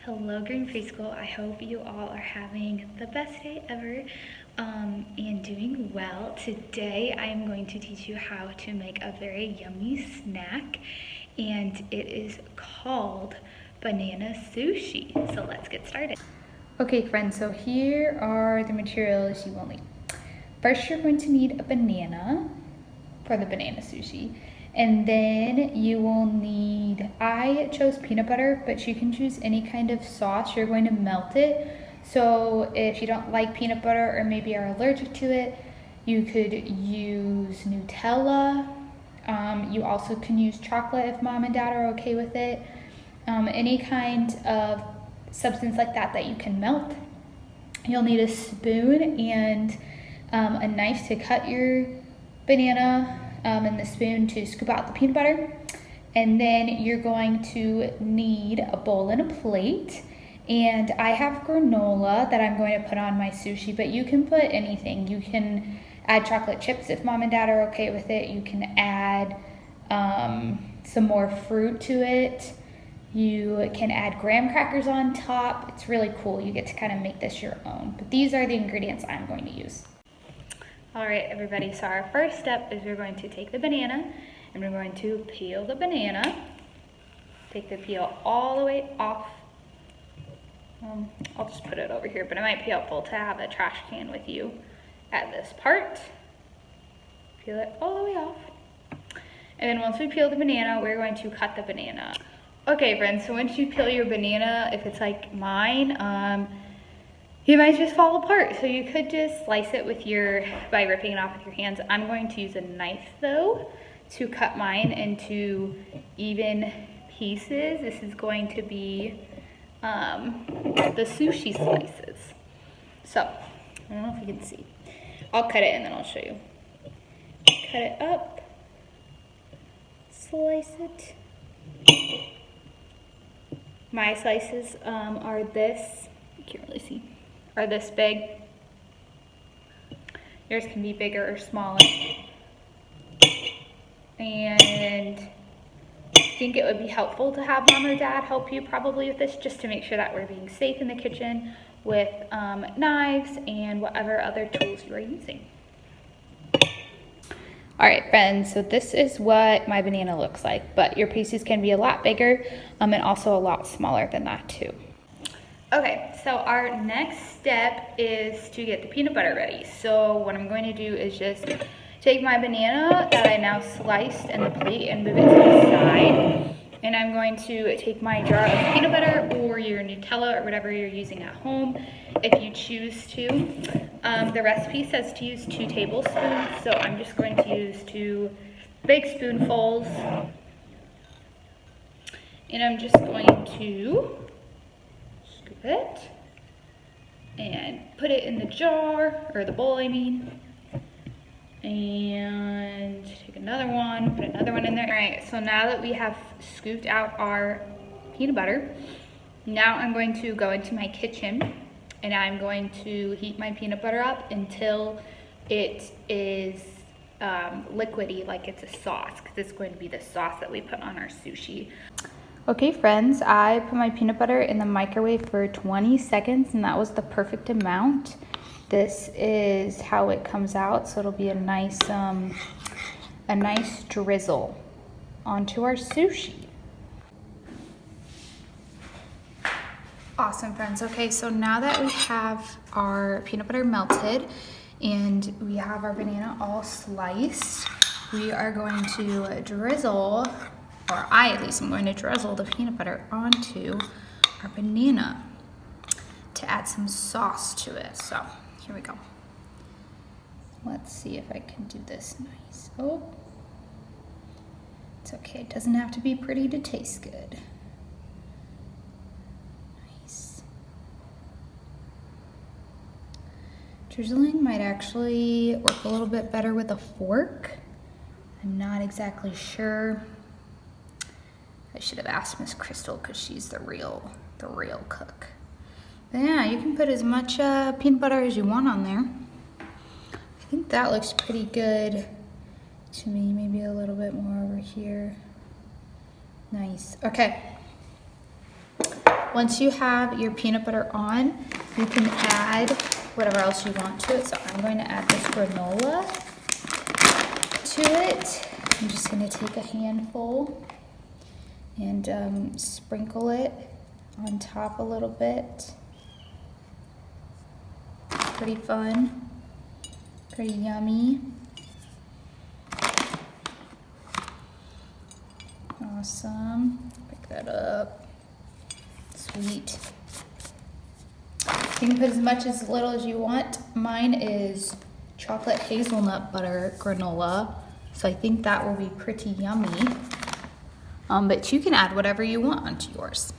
Hello Green Preschool, I hope you all are having the best day ever and doing well. Today I am going to teach you how to make a very yummy snack, and it is called Banana Sushi. So let's get started. Okay friends, so here are the materials you will need. First you're going to need a banana for the banana sushi. And then you will need, I chose peanut butter, but you can choose any kind of sauce. You're going to melt it. So if you don't like peanut butter or maybe are allergic to it, you could use Nutella. You also can use chocolate if mom and dad are okay with it. Any kind of substance like that that you can melt. You'll need a spoon and a knife to cut your banana, and the spoon to scoop out the peanut butter. And then you're going to need a bowl and a plate. And I have granola that I'm going to put on my sushi, but you can put anything. You can add chocolate chips if mom and dad are okay with it. You can add some more fruit to it. You can add graham crackers on top. It's really cool. You get to kind of make this your own. But these are the ingredients I'm going to use. All right, everybody, so our first step is we're going to take the banana and we're going to peel the banana. Take the peel all the way off. I'll just put it over here, but it might be helpful to have a trash can with you at this part. Peel it all the way off. And then once we peel the banana, we're going to cut the banana. Okay, friends, so once you peel your banana, if it's like mine, you might just fall apart. So you could just slice it with by ripping it off with your hands. I'm going to use a knife though to cut mine into even pieces. This is going to be the sushi slices. So, I don't know if you can see. I'll cut it and then I'll show you. Cut it up, slice it. My slices are this, you can't really see, are this big. Yours can be bigger or smaller. And I think it would be helpful to have mom or dad help you probably with this, just to make sure that we're being safe in the kitchen with knives and whatever other tools you are using. All right, friends, so this is what my banana looks like, but your pieces can be a lot bigger and also a lot smaller than that too. Okay, so our next step is to get the peanut butter ready. So what I'm going to do is just take my banana that I now sliced in the plate and move it to the side. And I'm going to take my jar of peanut butter or your Nutella or whatever you're using at home if you choose to. The recipe says to use 2 tablespoons, so I'm just going to use 2 big spoonfuls. And I'm just going to scoop it and put it in the jar, or the bowl I mean. And take another one, put another one in there. All right, so now that we have scooped out our peanut butter, now I'm going to go into my kitchen and I'm going to heat my peanut butter up until it is liquidy, like it's a sauce, because it's going to be the sauce that we put on our sushi. Okay friends, I put my peanut butter in the microwave for 20 seconds and that was the perfect amount. This is how it comes out, so it'll be a nice drizzle onto our sushi. Awesome friends. Okay, so now that we have our peanut butter melted and we have our banana all sliced, we are going to drizzle, or I at least am going to drizzle the peanut butter onto our banana to add some sauce to it. So here we go. Let's see if I can do this nice. Oh, it's okay. It doesn't have to be pretty to taste good. Nice. Drizzling might actually work a little bit better with a fork. I'm not exactly sure. I should have asked Miss Crystal because she's the real cook. But yeah, you can put as much peanut butter as you want on there. I think that looks pretty good to me. Maybe a little bit more over here. Nice. Okay. Once you have your peanut butter on, you can add whatever else you want to it. So I'm going to add this granola to it. I'm just going to take a handful and sprinkle it on top a little bit. Pretty fun, pretty yummy. Awesome. Pick that up. Sweet. You can put as much as little as you want. Mine is chocolate hazelnut butter granola, so I think that will be pretty yummy. But you can add whatever you want onto yours.